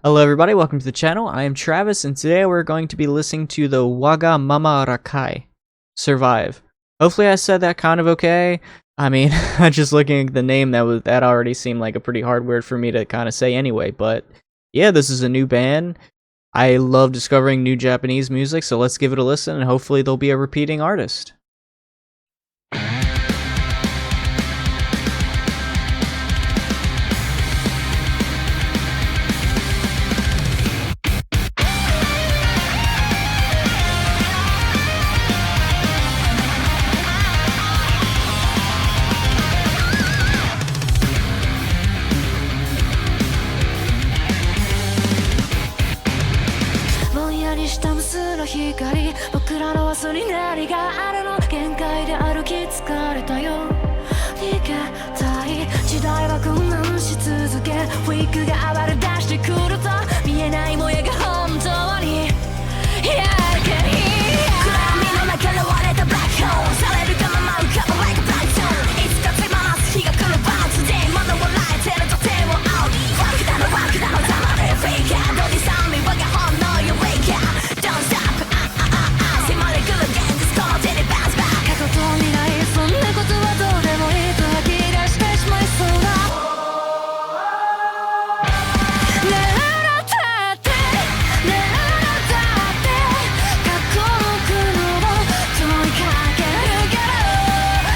Hello everybody, welcome to the channel. I am Travis and today we're going to be listening to the Wagamama Rakia, Survive. Hopefully I said that kind of okay. I mean, just looking at the name, that already seemed like a pretty hard word for me to kind of say anyway, but yeah, this is a new band. I love discovering new Japanese music, so let's give it a listen and hopefully they'll be a repeating artist. 下無数の光、僕らの明日に何があるの？限界で歩き疲れたよ。逃げたい時代は混乱し続け、ウィークが暴れ出してくると見えないもやが本当にやけに暗闇の中で割れたブラックホールされるがまま浮かぶ like a black zone。 いつか手放す日が来るバーツデー、まだ笑えてると手を仰ぎ、ワクだのワクだのたまれフェイカードディサンミ我が本能よウェイカー Don't stop 迫り来る現実この手にバウンスバック。過去と未来そんなことはどうでもいいと吐き出してしまいそうだ。ねえあなたってねえあなたって過去の苦悩を問いかけるけど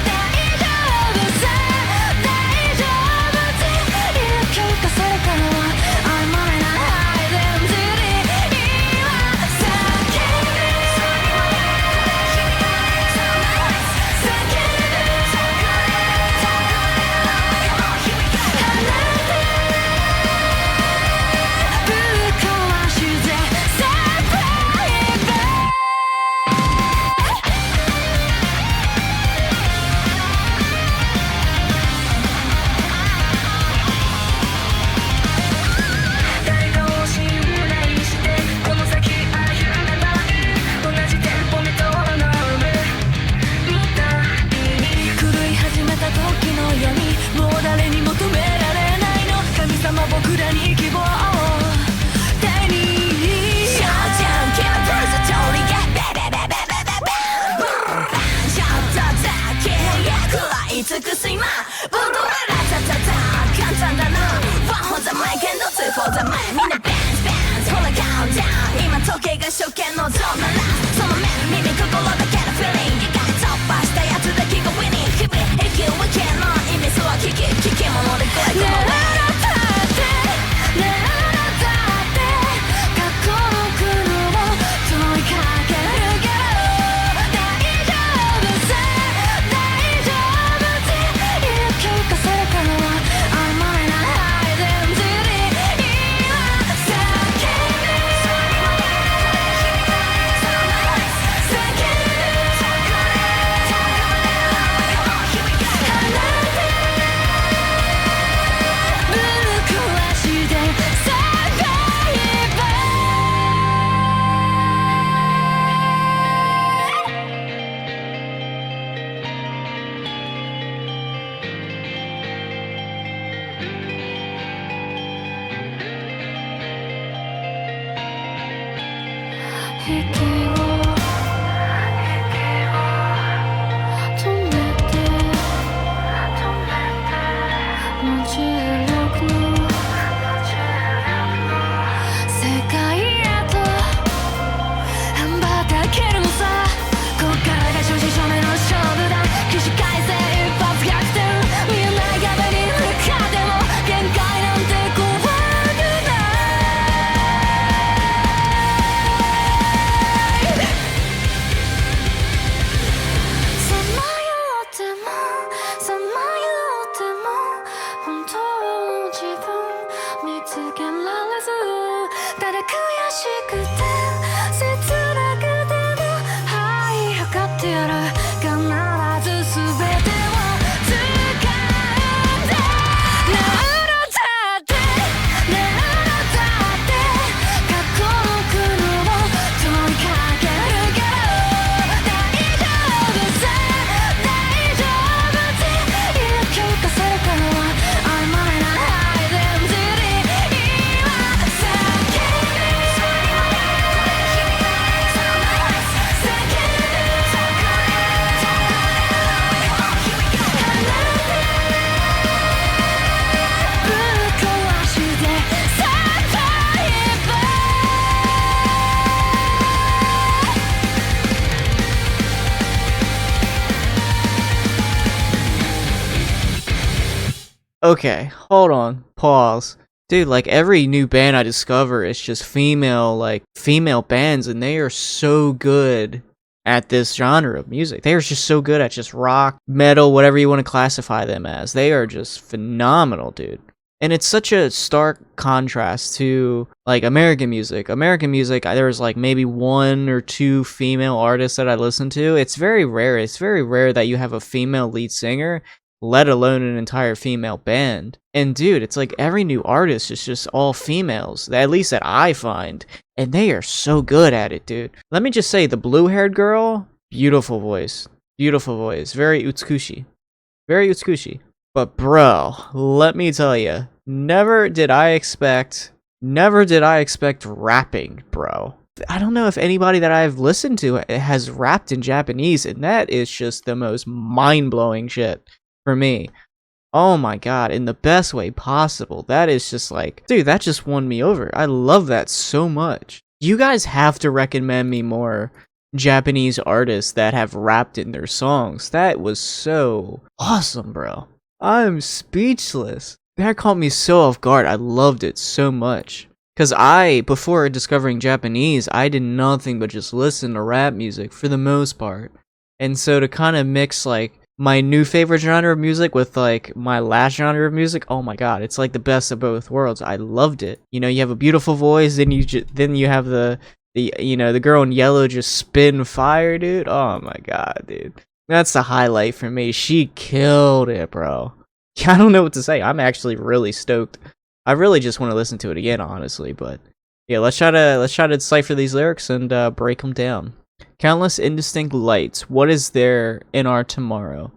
大丈夫さ大丈夫って言う許可されたのは曖昧なアイデンティティ今叫ぶ僕らに希望を手にシャージャンキラブルズ通りがベベベベベベベシャッターだけ食らい尽くす今ブドウラタタタ簡単だな One for the mic and two for the mic みんなバンズバンズほらカウントダウン今時計が初見のゾーンならその目耳心だけのフィーリングが突破したやつだけがウィニング日々引き分けの意味すら聞き物で来いこの上ねえあなたって過去の苦悩を問いかけるけど大丈夫さ大丈夫って言う許可されたのは曖昧なアイデンティティ今叫ぶぶっ壊して息を止めて無重力の世界へと羽ばたけるのさ。こっからが正真正銘の勝負だ。起死回生一発逆転見えない壁に向かっても限界なんて怖くないさまよってもさまよっても本当の自分見つけられずただ悔しくて切なくてもはい測ってやる必ず全てを掴んでねえあなたってねえあなたって過去の苦悩を問いかけるけど大丈夫さ大丈夫って言う許可されたのは曖昧なアイデンティティ今叫ぶ Okay, hold on. Pause. Dude, like every new band I discover is just female bands, and they are so good at this genre of music. They are just so good at just rock, metal, whatever you want to classify them as. They are just phenomenal, dude. And it's such a stark contrast to like American music. American music, there's like maybe one or two female artists that I listen to. It's very rare. It's very rare that you have a female lead singer, let alone an entire female band. And dude, it's like every new artist is just all females, at least that I find. And they are so good at it, dude. Let me just say, the blue-haired girl, beautiful voice. Beautiful voice. Very utsukushi. Very utsukushi. But bro, let me tell you, never did I expect rapping, bro. I don't know if anybody that I've listened to has rapped in Japanese, and that is just the most mind-blowing shit for me. Oh my god, in the best way possible. That is just like, dude, that just won me over. I love that so much. You guys have to recommend me more Japanese artists that have rapped in their songs. That was so awesome, bro. I'm speechless. That caught me so off guard. I loved it so much. Because before discovering Japanese, I did nothing but just listen to rap music for the most part. And so to kind of mix like my new favorite genre of music with like my last genre of music, oh my god, it's like the best of both worlds. I loved it. You know, you have a beautiful voice, then you have the girl in yellow just spin fire, dude. Oh my god, dude. That's the highlight for me. She killed it, bro. I don't know what to say. I'm actually really stoked. I really just want to listen to it again, honestly. But yeah, let's try to decipher these lyrics and break them down. Countless indistinct lights. What is there in our tomorrow?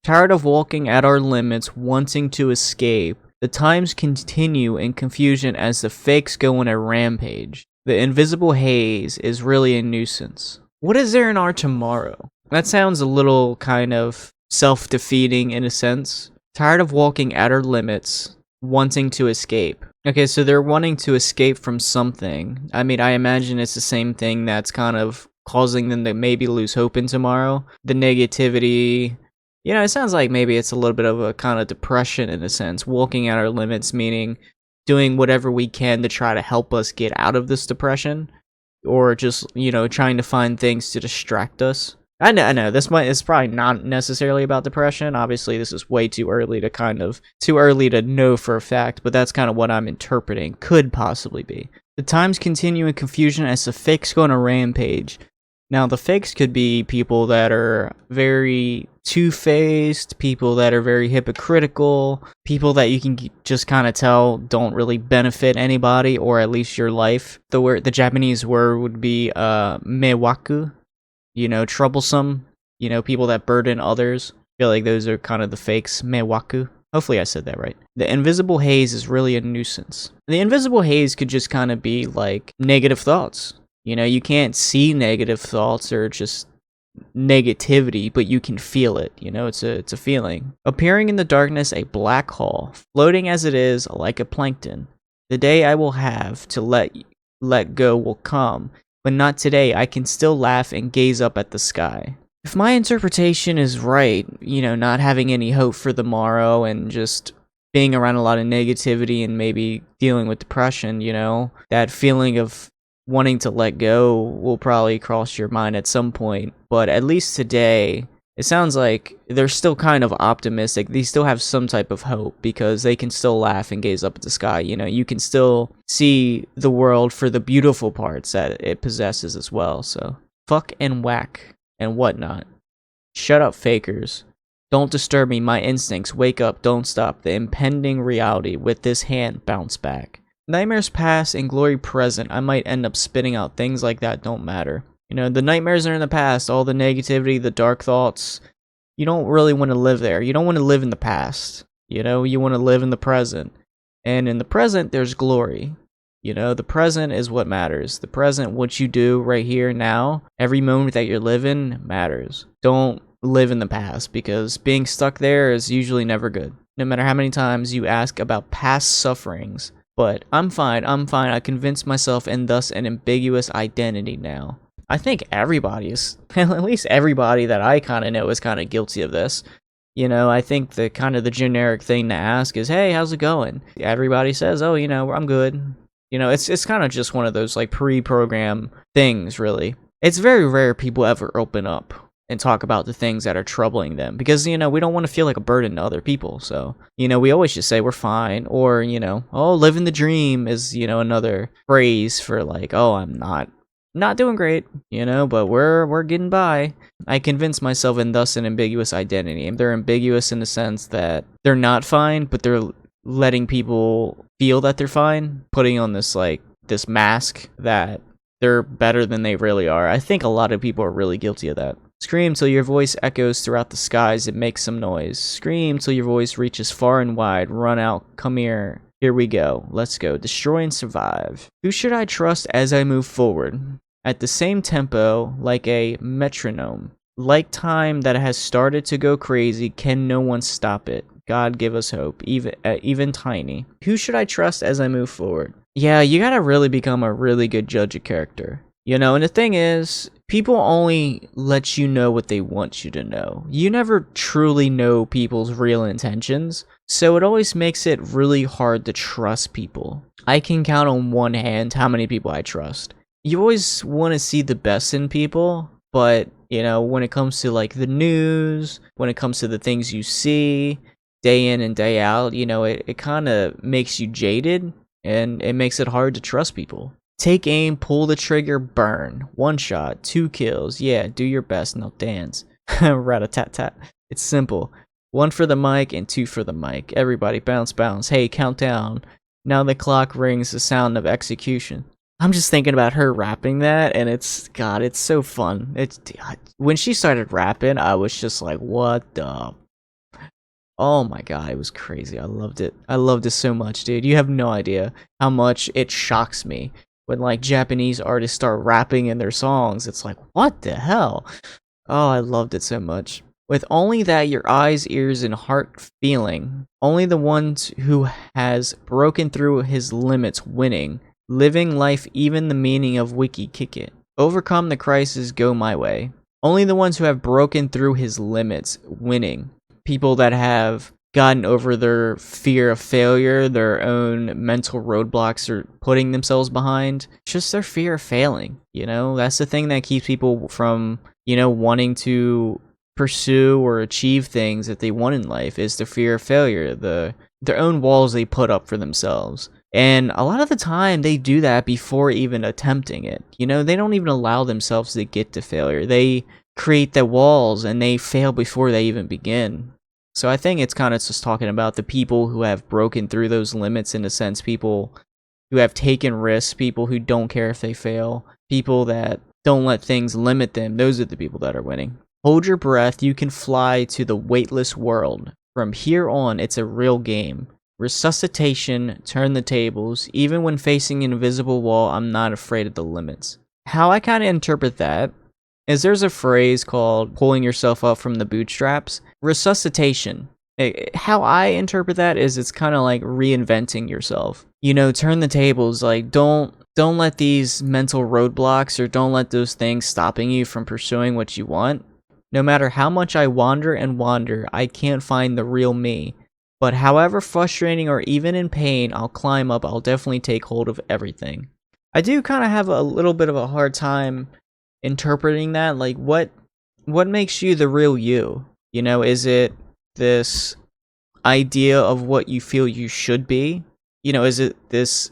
Tired of walking at our limits, wanting to escape. The times continue in confusion as the fakes go on a rampage. The invisible haze is really a nuisance. What is there in our tomorrow? That sounds a little kind of self-defeating in a sense. Tired of walking at our limits, wanting to escape. Okay, so they're wanting to escape from something. I mean, I imagine it's the same thing that's kind of causing them to maybe lose hope in tomorrow. The negativity. You know, it sounds like maybe it's a little bit of a kind of depression in a sense. Walking at our limits, meaning doing whatever we can to try to help us get out of this depression. Or just, you know, trying to find things to distract us. I know, it's probably not necessarily about depression. Obviously, this is way too early to know for a fact, but that's kind of what I'm interpreting. Could possibly be. The times continue in confusion as the fakes go on a rampage. Now, the fakes could be people that are very two-faced, people that are very hypocritical, people that you can just kind of tell don't really benefit anybody, or at least your life. The Japanese word would be mewaku. You know, troublesome, you know, people that burden others. I feel like those are kind of the fakes, mewaku. Hopefully I said that right. The invisible haze is really a nuisance. The invisible haze could just kind of be like negative thoughts. You know, you can't see negative thoughts or just negativity, but you can feel it. You know, it's a feeling. Appearing in the darkness, a black hole, floating as it is like a plankton. The day I will have to let go will come. But not today. I can still laugh and gaze up at the sky. If my interpretation is right, you know, not having any hope for the morrow and just being around a lot of negativity and maybe dealing with depression, you know, that feeling of wanting to let go will probably cross your mind at some point. But at least today, it sounds like they're still kind of optimistic. They still have some type of hope because they can still laugh and gaze up at the sky. You know, you can still see the world for the beautiful parts that it possesses as well. So, fuck and whack and whatnot. Shut up, fakers. Don't disturb me. My instincts. Wake up. Don't stop. The impending reality. With this hand, bounce back. Nightmares past and glory present. I might end up spitting out things like that don't matter. You know, the nightmares are in the past, all the negativity, the dark thoughts. You don't really want to live there. You don't want to live in the past. You know, you want to live in the present. And in the present, there's glory. You know, the present is what matters. The present, what you do right here now, every moment that you're living matters. Don't live in the past because being stuck there is usually never good. No matter how many times you ask about past sufferings. But I'm fine. I convinced myself and thus an ambiguous identity now. I think everybody is, at least everybody that I kind of know is kind of guilty of this. You know, I think the kind of the generic thing to ask is, "Hey, how's it going?" Everybody says, "Oh, you know, I'm good." You know, it's kind of just one of those like pre-programmed things, really. It's very rare people ever open up and talk about the things that are troubling them because, you know, we don't want to feel like a burden to other people. So, you know, we always just say we're fine, or, you know, "Oh, living the dream" is, you know, another phrase for like, "Oh, I'm not doing great," you know, but we're getting by. I convince myself in thus an ambiguous identity. And they're ambiguous in the sense that they're not fine, but they're letting people feel that they're fine, putting on this like this mask that they're better than they really are. I think a lot of people are really guilty of that. Scream till your voice echoes throughout the skies and makes some noise. Scream till your voice reaches far and wide. Run out, come here. Here we go. Let's go. Destroy and survive. Who should I trust as I move forward? At the same tempo, like a metronome. Like time that has started to go crazy, can no one stop it? God give us hope, even tiny. Who should I trust as I move forward? Yeah, you gotta really become a really good judge of character. You know, and the thing is, people only let you know what they want you to know. You never truly know people's real intentions, so it always makes it really hard to trust people. I can count on one hand how many people I trust. You always want to see the best in people, but, you know, when it comes to like the news, when it comes to the things you see day in and day out, you know, it kind of makes you jaded and it makes it hard to trust people. Take aim, pull the trigger, burn. 1 shot, 2 kills. Yeah, do your best, now dance. Rat-a-tat-tat. It's simple. 1 for the mic and 2 for the mic. Everybody bounce, bounce. Hey, countdown. Now the clock rings the sound of execution. I'm just thinking about her rapping that, and it's so fun. When she started rapping, I was just like, what the? Oh my god, it was crazy. I loved it. I loved it so much, dude. You have no idea how much it shocks me when like Japanese artists start rapping in their songs. It's like, what the hell? Oh, I loved it so much. With only that your eyes, ears, and heart feeling, only the ones who has broken through his limits winning. Living life, even the meaning of wiki kick it. Overcome the crisis, go my way. Only the ones who have broken through his limits, winning. People that have gotten over their fear of failure, their own mental roadblocks or putting themselves behind. Just their fear of failing, you know? That's the thing that keeps people from, you know, wanting to pursue or achieve things that they want in life is the fear of failure, their own walls they put up for themselves. And a lot of the time, they do that before even attempting it. You know, they don't even allow themselves to get to failure. They create the walls and they fail before they even begin. So I think it's kind of just talking about the people who have broken through those limits, in a sense, people who have taken risks, people who don't care if they fail, people that don't let things limit them. Those are the people that are winning. Hold your breath. You can fly to the weightless world. From here on, it's a real game. Resuscitation, turn the tables. Even when facing an invisible wall, I'm not afraid of the limits. How I kind of interpret that is there's a phrase called pulling yourself up from the bootstraps. Resuscitation. How I interpret that is it's kind of like reinventing yourself. You know, turn the tables. Like, don't let these mental roadblocks or don't let those things stopping you from pursuing what you want. No matter how much I wander and wander, I can't find the real me. But however frustrating or even in pain, I'll climb up. I'll definitely take hold of everything. I do kind of have a little bit of a hard time interpreting that. Like, what makes you the real you? You know, is it this idea of what you feel you should be? You know, is it this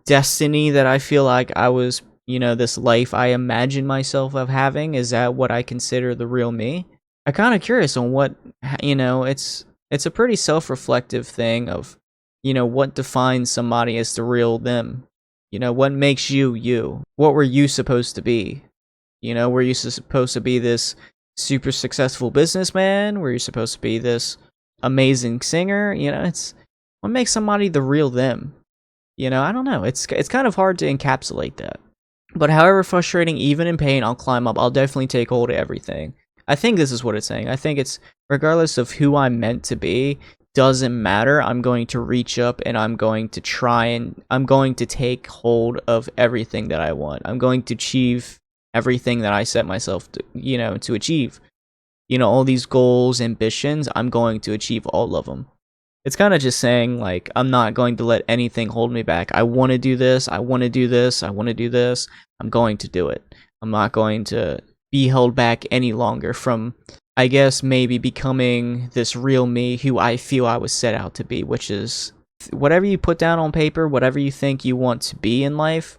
destiny that I feel like I was, you know, this life I imagine myself of having? Is that what I consider the real me? I'm kind of curious on what, you know, it's a pretty self-reflective thing of, you know, what defines somebody as the real them. You know, what makes you you? What were you supposed to be? You know, were you supposed to be this super successful businessman? Were you supposed to be this amazing singer? You know, it's what makes somebody the real them. You know, I don't know. It's kind of hard to encapsulate that. But however frustrating, even in pain, I'll climb up. I'll definitely take hold of everything. I think this is what it's saying. I think it's regardless of who I'm meant to be, doesn't matter. I'm going to reach up and I'm going to try and I'm going to take hold of everything that I want. I'm going to achieve everything that I set myself to, you know, to achieve. you know, all these goals, ambitions, I'm going to achieve all of them. It's kind of just saying, like, I'm not going to let anything hold me back. I want to do this. I want to do this. I want to do this. I'm going to do it. I'm not going to be held back any longer from, I guess, maybe becoming this real me who I feel I was set out to be, which is whatever you put down on paper, whatever you think you want to be in life,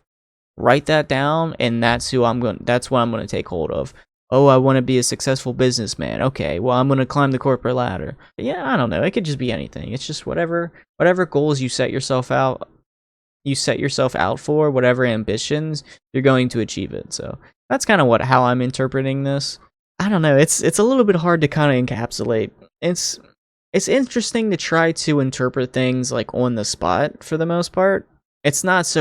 write that down, and that's what I'm going to take hold of. Oh, I want to be a successful businessman. Okay, well, I'm going to climb the corporate ladder. Yeah, I don't know. It could just be anything. It's just whatever goals you set yourself out for, whatever ambitions, you're going to achieve it. So that's kind of how I'm interpreting this. I don't know. It's a little bit hard to kind of encapsulate. It's interesting to try to interpret things like on the spot for the most part. It's not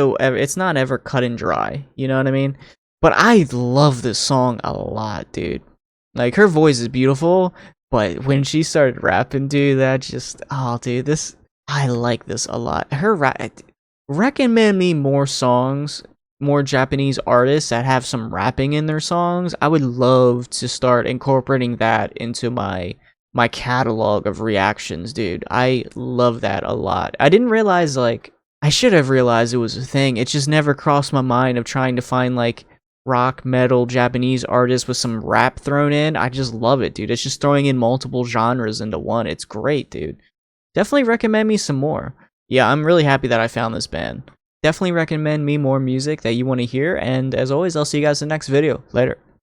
ever cut and dry. You know what I mean? But I love this song a lot, dude. Like, her voice is beautiful, but when she started rapping, dude, I like this a lot. Recommend me more songs, more Japanese artists that have some rapping in their songs. I would love to start incorporating that into my catalog of reactions, dude. I love that a lot. I didn't realize, like, I should have realized it was a thing. It just never crossed my mind of trying to find, like, rock, metal, Japanese artists with some rap thrown in. I just love it, dude. It's just throwing in multiple genres into one. It's great, dude. Definitely recommend me some more. Yeah, I'm really happy that I found this band. Definitely recommend me more music that you want to hear, and as always, I'll see you guys in the next video. Later.